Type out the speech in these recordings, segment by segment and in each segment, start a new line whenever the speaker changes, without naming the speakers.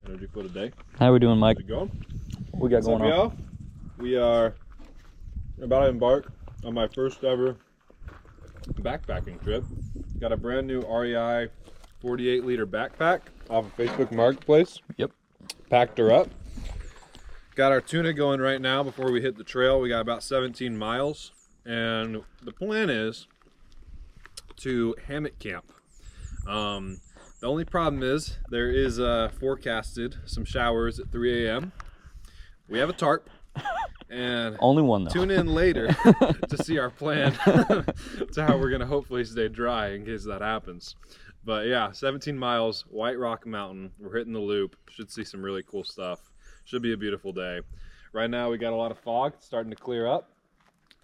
Energy for the day.
How are we doing, Mike?
How's it going?
What we got going on?
Y'all? We are about to embark on my first ever backpacking trip. Got a brand new REI 48-liter backpack off of Facebook Marketplace.
Yep.
Packed her up. Got our tuna going right now before we hit the trail. We got about 17 miles. And the plan is to hammock camp. The only problem is there is forecasted some showers at 3 a.m. We have a tarp. And
only one though.
Tune in later to see our plan to how we're gonna hopefully stay dry in case that happens. But yeah, 17 miles, White Rock Mountain. We're hitting the loop. Should see some really cool stuff. Should be a beautiful day. Right now we got a lot of fog starting to clear up.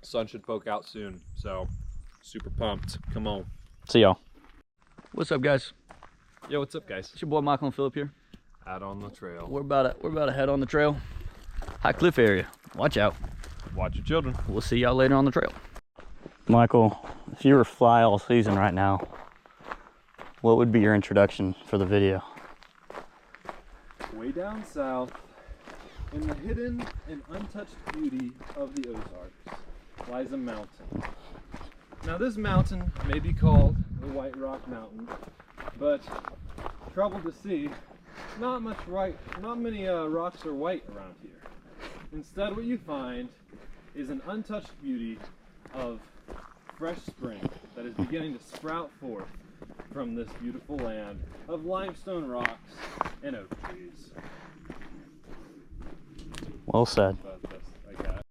Sun should poke out soon. So super pumped. Come on.
See y'all. What's up, guys?
Yo, what's up, guys?
It's your boy Michael and Philip here.
Out on the trail.
We're about to head on the trail. High cliff area. Watch out.
Watch your children.
We'll see y'all later on the trail. Michael, if you were fly all season right now, what would be your introduction for the video?
Way down south, in the hidden and untouched beauty of the Ozarks, lies a mountain. Now this mountain may be called the White Rock Mountain, but trouble to see, not many rocks are white around here. Instead, what you find is an untouched beauty of fresh spring that is beginning to sprout forth from this beautiful land of limestone rocks and oak trees.
Well said.
I got it.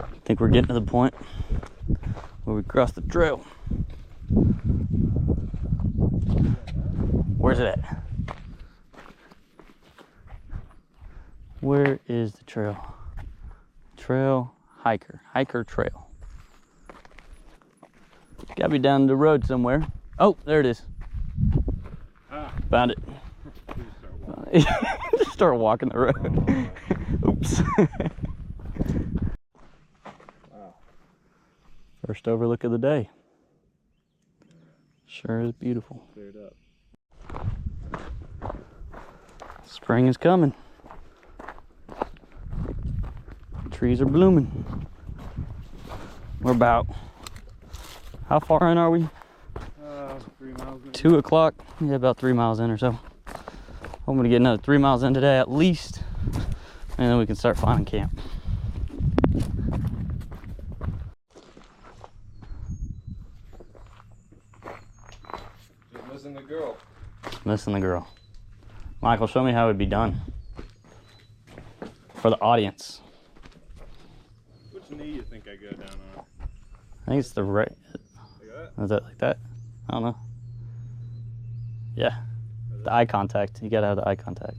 I think we're getting to the point where we cross the trail. Where's it at? Where is the trail? Trail, hiker trail. Gotta be down the road somewhere. Oh, there it is. Found it. Just start walking the road. Oops.
Wow.
First overlook of the day. Sure is beautiful.
Cleared up.
Spring is coming. Trees are blooming. We're about, how far in are we?
3 miles in.
2 o'clock. Yeah, about 3 miles in or so. Hoping to get another 3 miles in today at least, and then we can start finding camp.
Just missing the girl.
Missing the girl. Michael, show me how it would be done for the audience.
Which knee you think I go down on?
I think it's the right.
Like that?
Is that like that? I don't know. Yeah. The eye contact. You gotta have the eye contact.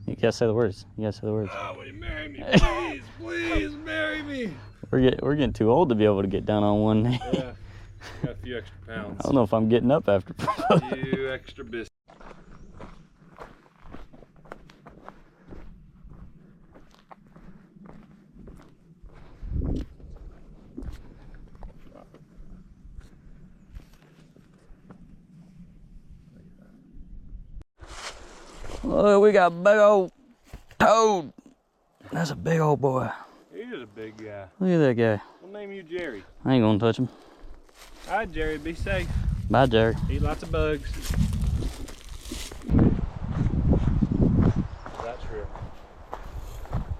You gotta say the words. You gotta say the words.
Oh, will you marry me? Please, please marry me.
We're getting too old to be able to get down on one knee.
Yeah. Got a few extra pounds.
I don't know if I'm getting up after.
A few extra biscuits.
Look, we got big old toad. That's a big old boy.
He is a big guy.
Look at that guy.
We'll name you Jerry.
I ain't gonna touch him.
All right, Jerry, be safe.
Bye, Jerry.
Eat lots of bugs. Is that true?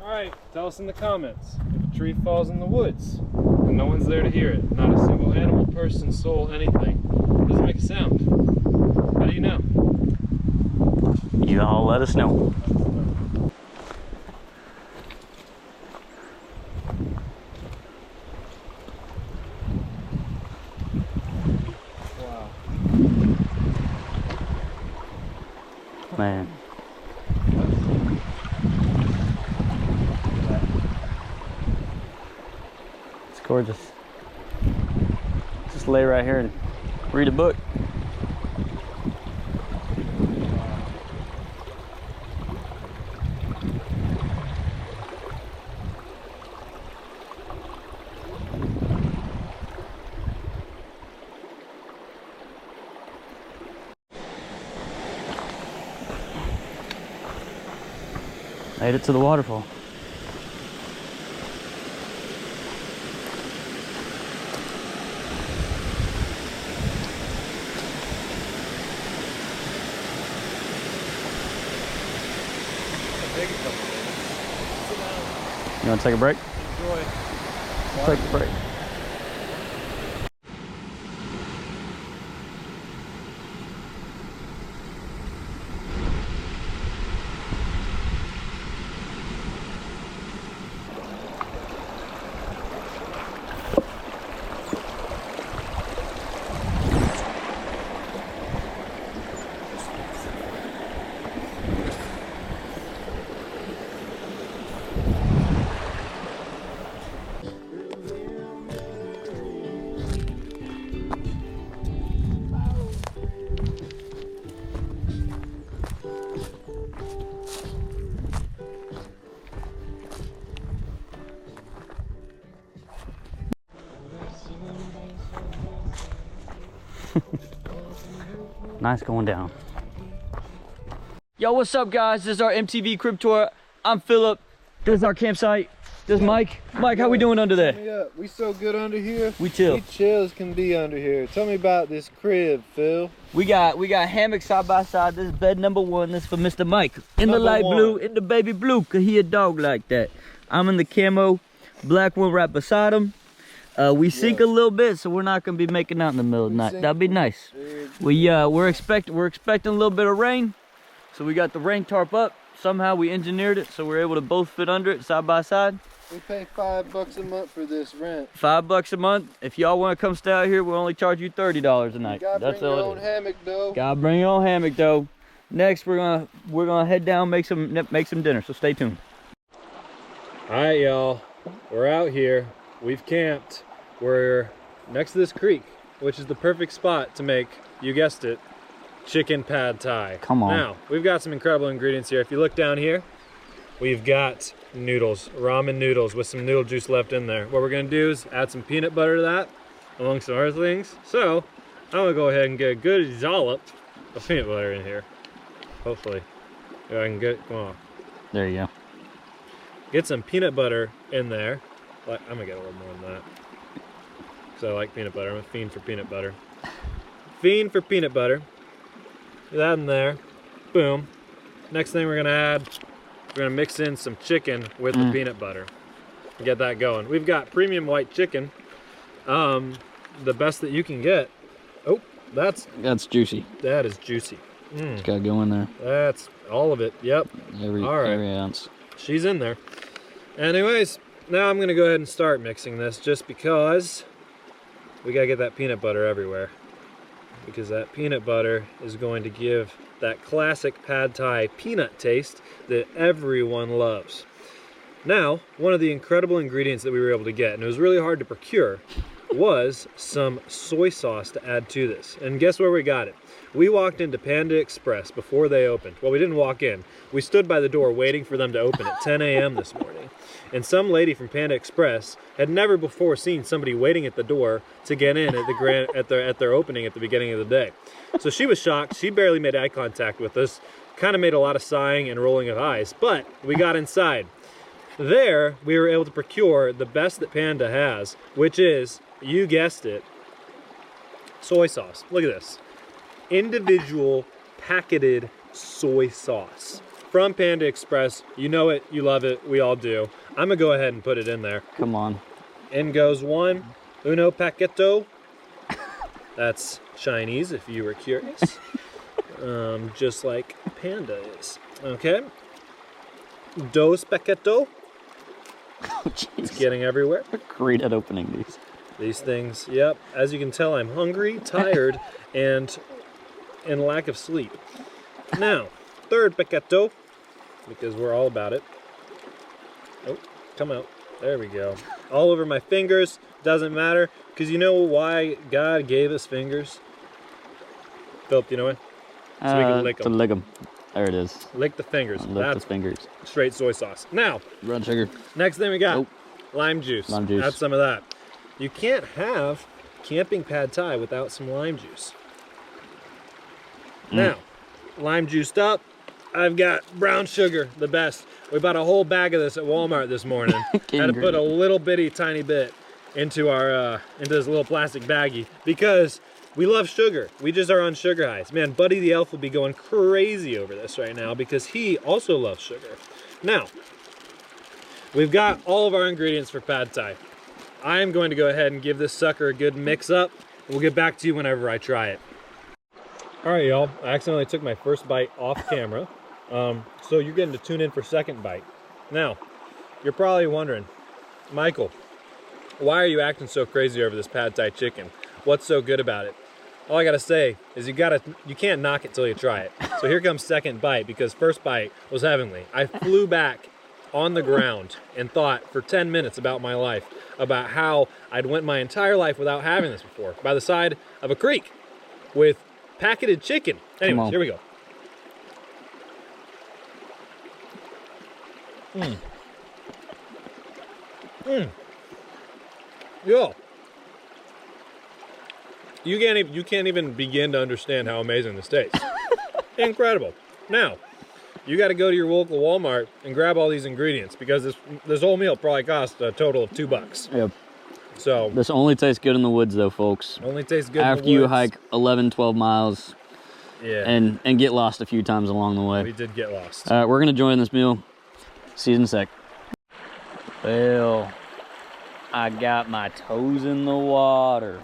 All right, tell us in the comments. If a tree falls in the woods and no one's there to hear it, not a single animal, person, soul, anything, doesn't make a sound. How do you know?
You all let us know.
Wow.
Man. It's gorgeous. Just lay right here and read a book. Made it to the waterfall. You want to take a break?
Enjoy.
Take a break. Nice going down. Yo, what's up, guys? This is our MTV crib tour. I'm Philip. This is our campsite. This is Mike. Mike, how we doing under there?
Yeah, we so good under here.
We chill.
We chill as can be under here. Tell me about this crib, Phil.
We got hammocks side by side. This is bed number 1. This is for Mr. Mike. In the light blue, in the baby blue, cause he a dog like that. I'm in the camo black one right beside him. We sink a little bit, so we're not gonna be making out in the middle of the night. That'd be nice. We're expecting a little bit of rain, so we got the rain tarp up. Somehow we engineered it so we're able to both fit under it side by side.
We pay $5 a month for this rent.
$5 a month. If y'all want to come stay out here, we'll only charge you $30 a night.
That's all. Bring your own hammock, though.
Gotta bring your own hammock, though. Next, we're gonna head down, make some dinner. So stay tuned.
All right, y'all. We're out here. We've camped. We're next to this creek, which is the perfect spot to make, you guessed it, chicken pad thai.
Come on.
Now, we've got some incredible ingredients here. If you look down here, we've got noodles, ramen noodles with some noodle juice left in there. What we're gonna do is add some peanut butter to that, among some other things. So, I'm gonna go ahead and get a good dollop of peanut butter in here. Hopefully. If I can get, come on.
There you go.
Get some peanut butter in there. Like, I'm gonna get a little more than that. So I like peanut butter. I'm a fiend for peanut butter. Fiend for peanut butter. Get that in there. Boom. Next thing we're gonna add, we're gonna mix in some chicken with the peanut butter. Get that going. We've got premium white chicken. The best that you can get. Oh, that's
juicy.
That is juicy.
It's gotta go in there.
That's all of it. Yep.
Every ounce.
She's in there. Anyways, now I'm gonna go ahead and start mixing this just because we gotta get that peanut butter everywhere, because that peanut butter is going to give that classic pad thai peanut taste that everyone loves. Now, one of the incredible ingredients that we were able to get, and it was really hard to procure, was some soy sauce to add to this. And guess where we got it? We walked into Panda Express before they opened. Well, we didn't walk in. We stood by the door waiting for them to open at 10 a.m. this morning. And some lady from Panda Express had never before seen somebody waiting at the door to get in at their opening at the beginning of the day. So she was shocked. She barely made eye contact with us. Kind of made a lot of sighing and rolling of eyes, but we got inside. There, we were able to procure the best that Panda has, which is, you guessed it, soy sauce. Look at this. Individual packeted soy sauce from Panda Express. You know it, you love it, we all do. I'm gonna go ahead and put it in there.
Come on.
In goes uno paqueto. That's Chinese if you were curious. Just like Panda is. Okay. Dos paqueto.
Oh, jeez.
It's getting everywhere.
We're great at opening these.
These things, yep. As you can tell, I'm hungry, tired, and in lack of sleep. Now, third paqueto, because we're all about it. Oh, come out. There we go. All over my fingers. Doesn't matter, because you know why God gave us fingers? Philip, do you know why? So we can lick them.
To lick them. There it is.
Lick the fingers.
Lick the fingers.
Straight soy sauce. Now,
brown sugar.
Next thing we got, lime juice.
Lime juice.
Add some of that. You can't have camping pad thai without some lime juice. Now, lime juiced up, I've got brown sugar, the best. We bought a whole bag of this at Walmart this morning. Had to put a little bitty tiny bit into our into this little plastic baggie because we love sugar. We just are on sugar highs. Man, Buddy the Elf would be going crazy over this right now because he also loves sugar. Now, we've got all of our ingredients for pad thai. I am going to go ahead and give this sucker a good mix up. We'll get back to you whenever I try it. All right, y'all, I accidentally took my first bite off camera. So you're getting to tune in for second bite. Now, you're probably wondering, Michael, why are you acting so crazy over this pad thai chicken? What's so good about it? All I gotta say is you can't knock it till you try it. So here comes second bite, because first bite was heavenly. I flew back on the ground and thought for 10 minutes about my life, about how I'd went my entire life without having this before, by the side of a creek with packeted chicken. Anyways, here we go. Yo, you can't even begin to understand how amazing this tastes. Incredible. Now, you got to go to your local Walmart and grab all these ingredients, because this whole meal probably cost a total of $2.
Yep.
So
this only tastes good in the woods, though, folks.
Only tastes good
after
in the woods.
you hike 11, 12 miles.
Yeah.
And get lost a few times along the way.
We did get lost.
All right, we're gonna join this meal. See you in a sec. Well, I got my toes in the water,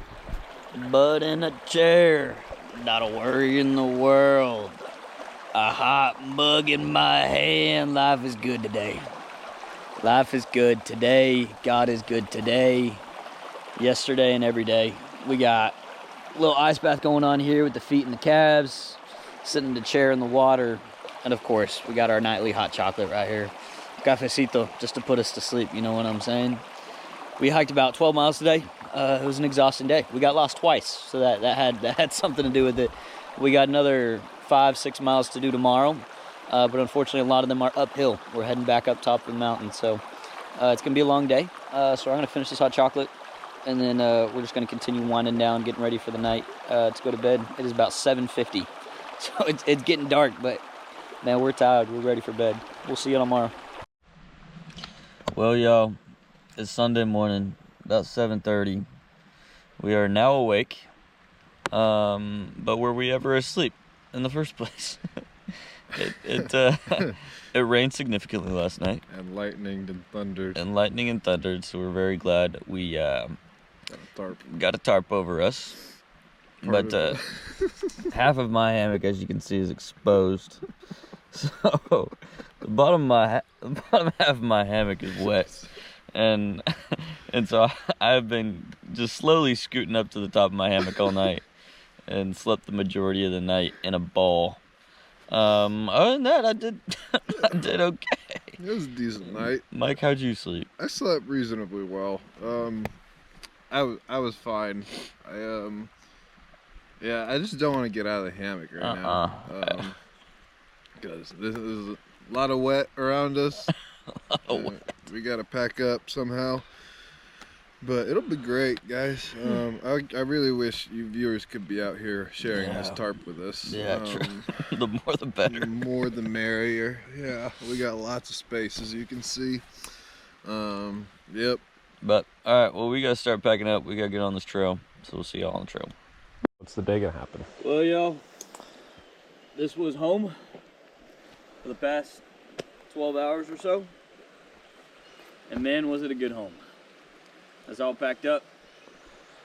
butt in a chair, not a worry in the world. A hot mug in my hand. Life is good today. Life is good today. God is good today. Yesterday and every day. We got a little ice bath going on here with the feet and the calves, sitting in the chair in the water, and of course, we got our nightly hot chocolate right here. Cafecito, just to put us to sleep, you know what I'm saying? We hiked about 12 miles today. It was an exhausting day. We got lost twice, so that had something to do with it. We got another 5-6 miles to do tomorrow, but unfortunately a lot of them are uphill. We're heading back up top of the mountain, so it's gonna be a long day. So I'm gonna finish this hot chocolate, and then we're just gonna continue winding down, getting ready for the night to go to bed. It is about 7:50, so it's getting dark, but man, we're tired. We're ready for bed. We'll see you tomorrow. Well, y'all, it's Sunday morning, about 7:30. We are now awake, but were we ever asleep in the first place? It rained significantly last night.
And lightninged and thundered.
And lightning and thundered, so we're very glad we got a tarp over us. But half of my hammock, as you can see, is exposed. So the bottom half of my hammock is wet. And so I've been just slowly scooting up to the top of my hammock all night and slept the majority of the night in a ball. Other than that, I did okay.
It was a decent night.
Mike, how'd you sleep?
I slept reasonably well. I was fine. Yeah, I just don't want to get out of the hammock right now. Because this is a lot of wet around us. We gotta pack up somehow. But it'll be great, guys. I really wish you viewers could be out here sharing this tarp with us.
Yeah, true. The more the better.
The more the merrier. Yeah, we got lots of space, as you can see. Yep.
But, alright, well, we gotta start packing up. We gotta get on this trail. So we'll see y'all on the trail.
What's the day gonna happen?
Well, y'all, this was home for the past 12 hours or so. And man, was it a good home. It's all packed up.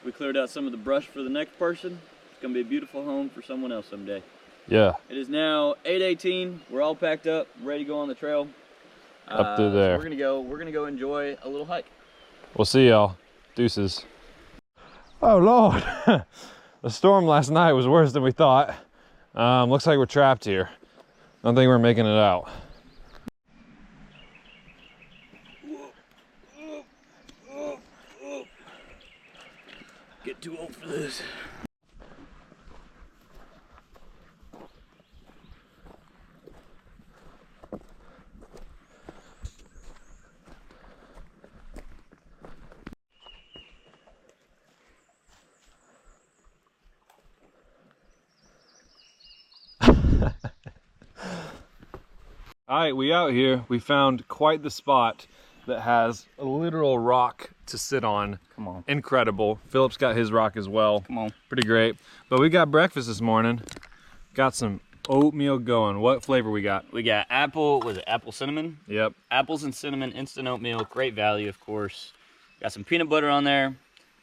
We cleared out some of the brush for the next person. It's gonna be a beautiful home for someone else someday.
Yeah.
It is now 8:18. We're all packed up, ready to go on the trail.
Up through there.
So we're gonna go enjoy a little hike.
We'll see y'all. Deuces. Oh Lord. The storm last night was worse than we thought. Looks like we're trapped here. I don't think we're making it out.
Get too old for this.
All right, we out here. We found quite the spot that has a literal rock to sit on.
Come on.
Incredible. Philip's got his rock as well.
Come on.
Pretty great. But we got breakfast this morning. Got some oatmeal going. What flavor we got?
We got apple, was it apple cinnamon?
Yep.
Apples and cinnamon, instant oatmeal, great value, of course. Got some peanut butter on there,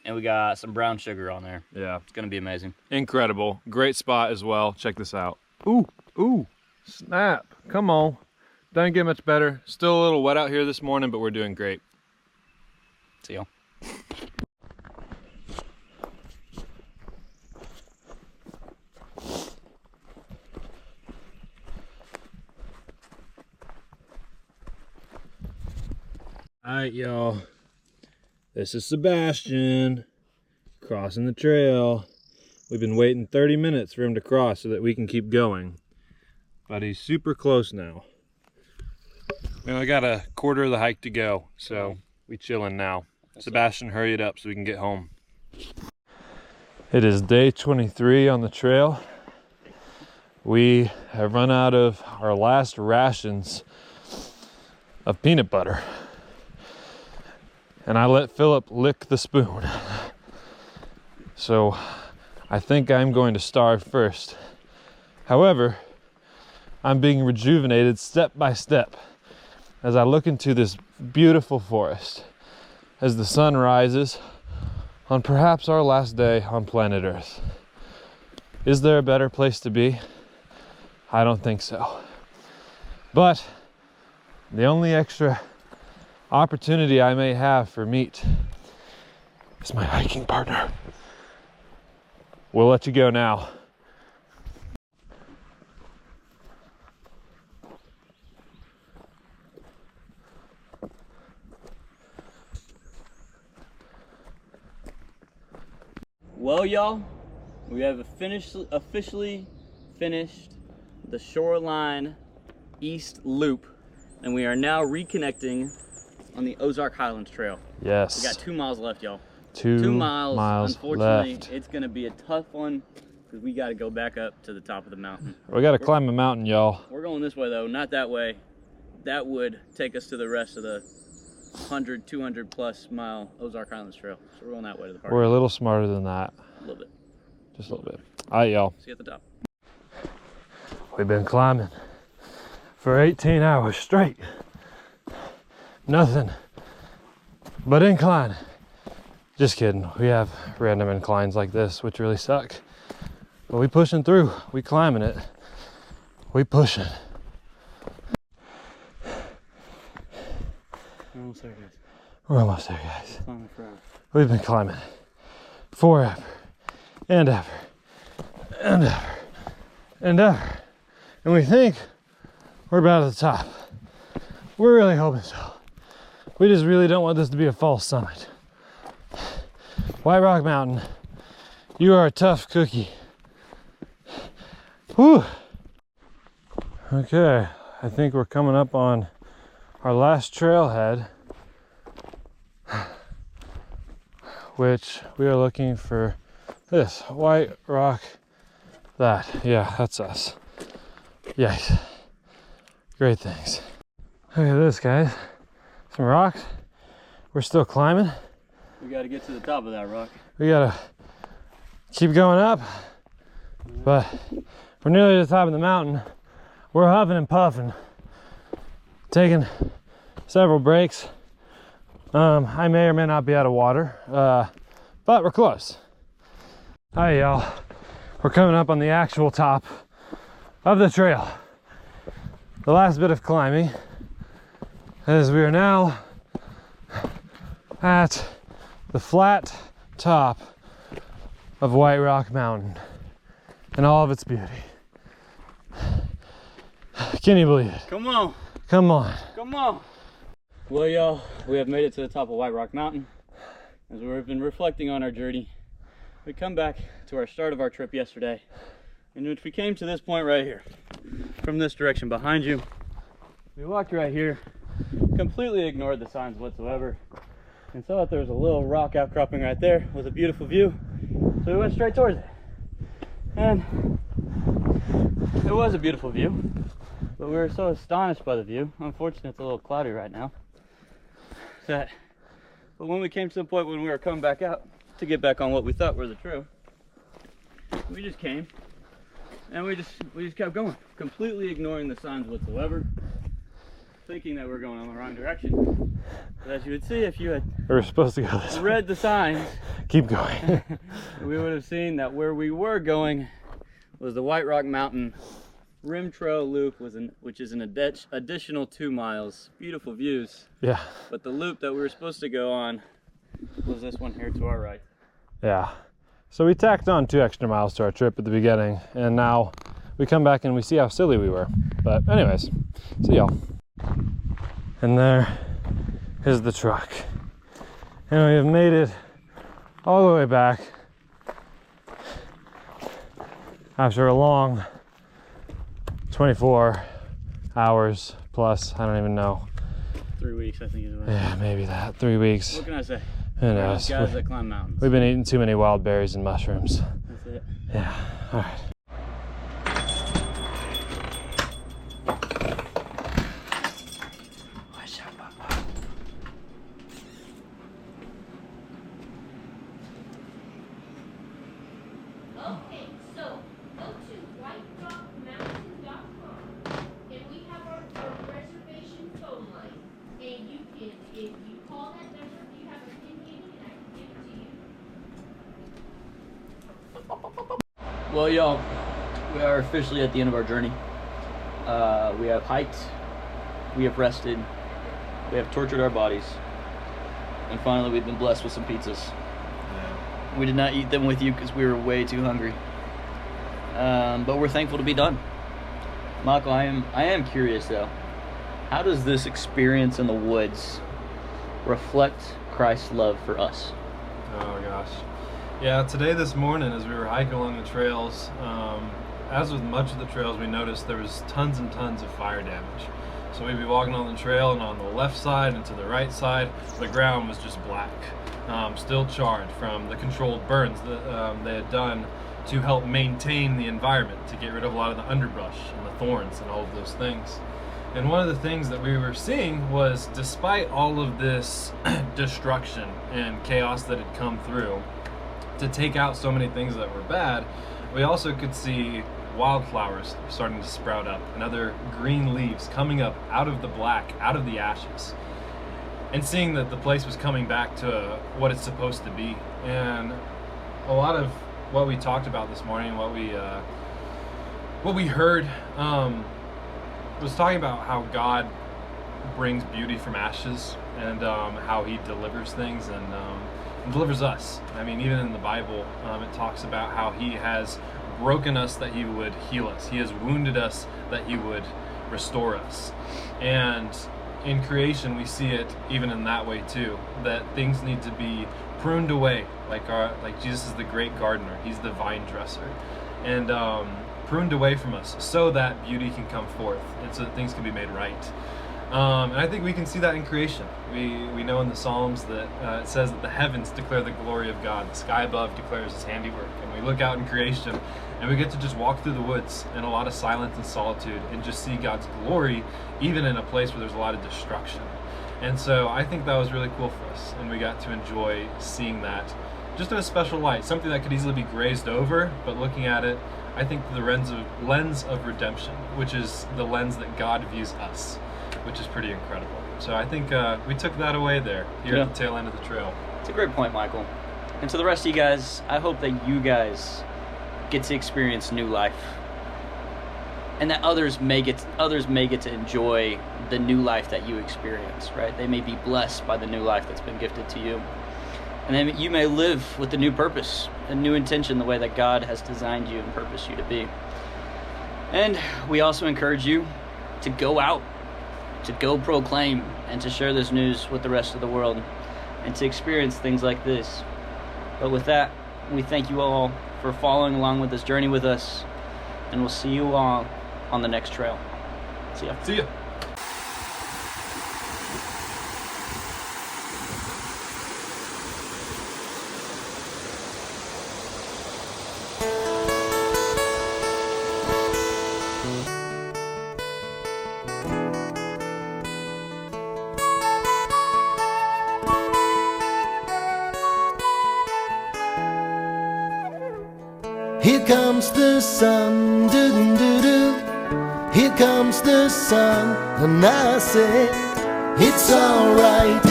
and we got some brown sugar on there.
Yeah.
It's gonna be amazing.
Incredible. Great spot as well. Check this out. Ooh, ooh, snap. Come on. Doesn't get much better. Still a little wet out here this morning, but we're doing great.
See y'all.
All right, y'all. This is Sebastian crossing the trail. We've been waiting 30 minutes for him to cross so that we can keep going. But he's super close now. We only got a quarter of the hike to go, so we chilling now. Sebastian, hurry it up so we can get home. It is day 23 on the trail. We have run out of our last rations of peanut butter. And I let Philip lick the spoon. So I think I'm going to starve first. However, I'm being rejuvenated step by step as I look into this beautiful forest as the sun rises on perhaps our last day on planet Earth. Is there a better place to be? I don't think so. But the only extra opportunity I may have for meat is my hiking partner. We'll let you go now.
Well, y'all, we have officially finished the Shoreline East Loop, and we are now reconnecting on the Ozark Highlands Trail.
Yes.
We got 2 miles left, y'all.
2
miles Unfortunately,
left.
it's gonna be a tough one because we got to go back up to the top of the mountain.
We got to climb a mountain, y'all.
We're going this way though, not that way. That would take us to the rest of the 100, 200 plus mile Ozark Highlands Trail. So we're going that way to the park.
We're a little smarter than that.
A little bit.
Just a little bit. All right, y'all.
See you at the top.
We've been climbing for 18 hours straight. Nothing but incline. Just kidding. We have random inclines like this, which really suck. But we pushing through. We climbing it. We pushing.
We're almost there, guys.
We're almost there, guys.
Climbing forever.
We've been climbing forever and ever and ever and ever. And we think we're about at the top. We're really hoping so. We just really don't want this to be a false summit. White Rock Mountain, you are a tough cookie. Whew. Okay, I think we're coming up on our last trailhead, which we are looking for this White Rock. Yeah, that's us. Yes, great things. Look at this, guys. Some rocks. We're still climbing.
We got to get to the top of that rock.
We gotta keep going up, but we're nearly to the top of the mountain. We're huffing and puffing, taking several breaks. I may or may not be out of water, but we're close. Hi, y'all. We're coming up on the actual top of the trail. The last bit of climbing, as we are now at the flat top of White Rock Mountain and all of its beauty. Can you believe it?
Come on.
Come on.
Come on. Well, y'all, we have made it to the top of White Rock Mountain. As we've been reflecting on our journey, we come back to our start of our trip yesterday, in which we came to this point right here. From this direction behind you, we walked right here, completely ignored the signs whatsoever, and saw that there was a little rock outcropping right there with a beautiful view. So we went straight towards it. And it was a beautiful view. But we were so astonished by the view. Unfortunately, it's a little cloudy right now. But when we came to the point when we were coming back out to get back on what we thought were the trail, we just came and we just kept going, completely ignoring the signs whatsoever, thinking that we're going in the wrong direction. But as you would see, if you had
supposed to go this way.
Read the signs,
Keep going.
we would have seen that where we were going was the White Rock Mountain Rim Trail Loop, which is an additional 2 miles. Beautiful views.
Yeah.
But the loop that we were supposed to go on was this one here to our right.
Yeah. So we tacked on 2 extra miles to our trip at the beginning, and now we come back and we see how silly we were. But anyways, see y'all. And there is the truck. And we have made it all the way back after a long 24 hours plus, I don't even know.
3 weeks, I think is what.
Yeah, maybe that. 3 weeks.
What can I say?
Who knows?
Guys that climb mountains.
We've been eating too many wild berries and mushrooms.
That's it.
Yeah, all right.
Okay, so go to whiterockmountain.com and we have our reservation phone line. And you can, if you call that number, if you have a pin handy, and I can give it to you.
Well, y'all, we are officially at the end of our journey. We have hiked, we have rested, we have tortured our bodies, and finally we've been blessed with some pizzas. We did not eat them with you because we were way too hungry. But we're thankful to be done. Michael, I am curious though. How does this experience in the woods reflect Christ's love for us?
Oh gosh. Yeah, this morning as we were hiking along the trails, as with much of the trails, we noticed there was tons and tons of fire damage. So we'd be walking on the trail, and on the left side and to the right side, the ground was just black, still charred from the controlled burns that they had done to help maintain the environment, to get rid of a lot of the underbrush and the thorns and all of those things. And one of the things that we were seeing was, despite all of this destruction and chaos that had come through to take out so many things that were bad, we also could see wildflowers starting to sprout up and other green leaves coming up out of the black, out of the ashes, and seeing that the place was coming back to what it's supposed to be. And a lot of what we talked about this morning, what we heard, was talking about how God brings beauty from ashes, and how he delivers things and delivers us. I mean, even in the Bible, it talks about how he has broken us that he would heal us. He has wounded us that he would restore us. And in creation, we see it even in that way too, that things need to be pruned away, like Jesus is the great gardener. He's the vine dresser, and pruned away from us so that beauty can come forth and so that things can be made right. And I think we can see that in creation. We know in the Psalms that it says that the heavens declare the glory of God, the sky above declares his handiwork. And we look out in creation and we get to just walk through the woods in a lot of silence and solitude and just see God's glory, even in a place where there's a lot of destruction. And so I think that was really cool for us, and we got to enjoy seeing that just in a special light, something that could easily be grazed over, but looking at it, I think through the lens of redemption, which is the lens that God views us, which is pretty incredible. So I think we took that away there, here at the tail end of the trail.
It's a great point, Michael. And to the rest of you guys, I hope that you guys get to experience new life, and that others may get to enjoy the new life that you experience, right? They may be blessed by the new life that's been gifted to you. And then you may live with a new purpose, a new intention, the way that God has designed you and purposed you to be. And we also encourage you to go out, to go proclaim, and to share this news with the rest of the world, and to experience things like this. But with that, we thank you all for following along with this journey with us, and we'll see you all on the next trail. See ya.
See ya.
Here comes the sun, doo-doo-doo. Here comes the sun, and I say it's alright.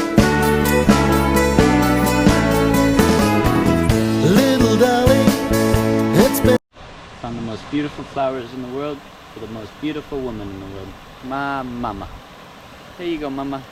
Little darling, it's been
Found the most beautiful flowers in the world for the most beautiful woman in the world. My mama. There you go, mama.